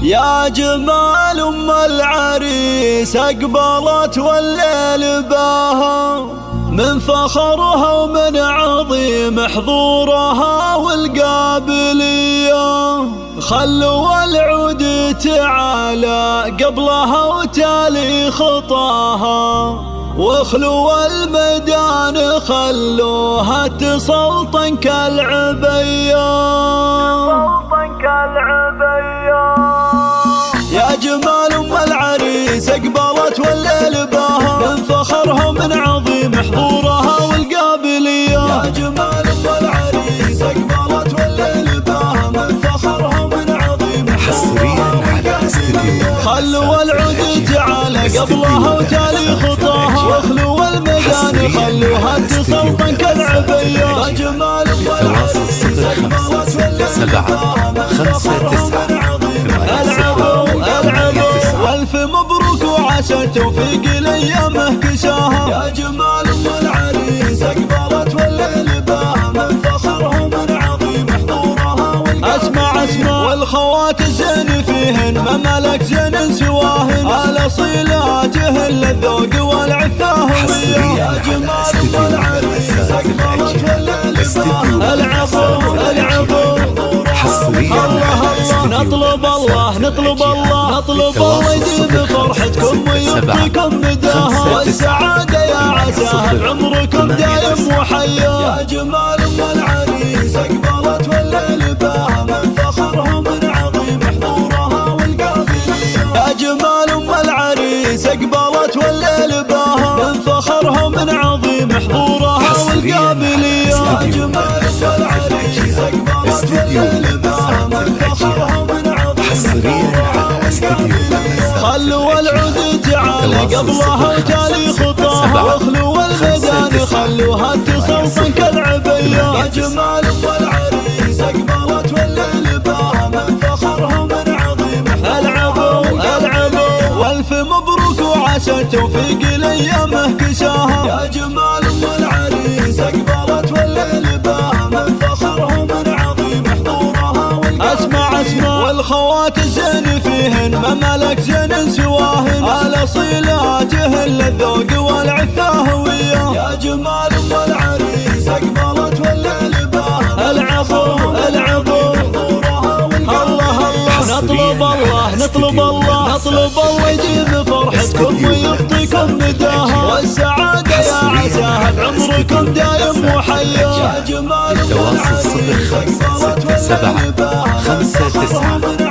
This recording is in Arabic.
يا جمال أم العريس أقبلت والليل باها، من فخرها ومن عظيم حضورها والقابلية. خلوا العود تعالى قبلها وتالي خطاها، واخلوا الميدان خلوها تسلطن كالعبية. يا جمال أم العريس أقبلت والليل باها، من فخرها من عظيم حضورها والقابلية. يا جمال أم العريس أقبلت والليل باها، من فخرها من عظيم حضورها والقابلية. خلوا العود تعالى قبلها وتالي خطاها، واخلوا الميدان خلوها تسلطن كالعبية. يا جمال أم العريس أقبلت والليل باها، من فخرها من عظيم والف مبروك وعسى التوفيق لأيامه كساها. يا جمال أم العريس أقبلت والليل باها، من فخرها من عظيم حضورها اسمع والخوات الزين فيهن ما ملك زين سواهن، الأصيلاتهن للذوق والعفاه. يا جمال أم العريس أقبلت والليل باها، العفو نطلب الله يديم فرحتكم ويبقيكم مداها، والسعادة يا عساها بعمركم دايم وحيا. يا جمال أم العريس أقبلت والليل باها، من فخرها من عظيم حضورها والقابلية. يا جمال أم العريس أقبلت والليل باها، من فخرها من عظيم حضورها والقابلية. يا جمال أم العريس أقبلت والليل باها، من فخرها من عظيم حضورها والقابلية. خلوا العود تعالى قبلها وتالي خطاها، واخلوا الميدان خلوها تسلطن كالعبية. يا جمال أم العريس أقبلت والليل باها، من فخرها من عظيم العبو والف مبروك وعسى التوفيق لأيامه كساها. يا جمال أم العريس أقبلت والليل باها، من فخرها من عظيم حضورها اسمع والخوات الزين فيهن ما ملك زين سواهن، الأصيلاتهن للذوق والعفاه. يا جمال أم العريس أقبلت والليل باها، العفو نطلب الله يديم فرحتكم ويعطيكم نداها، والسعادة يا عساها بعمركم دايم وحيا. يا جمال أم العريس أقبلت والليل باها، من فخرها من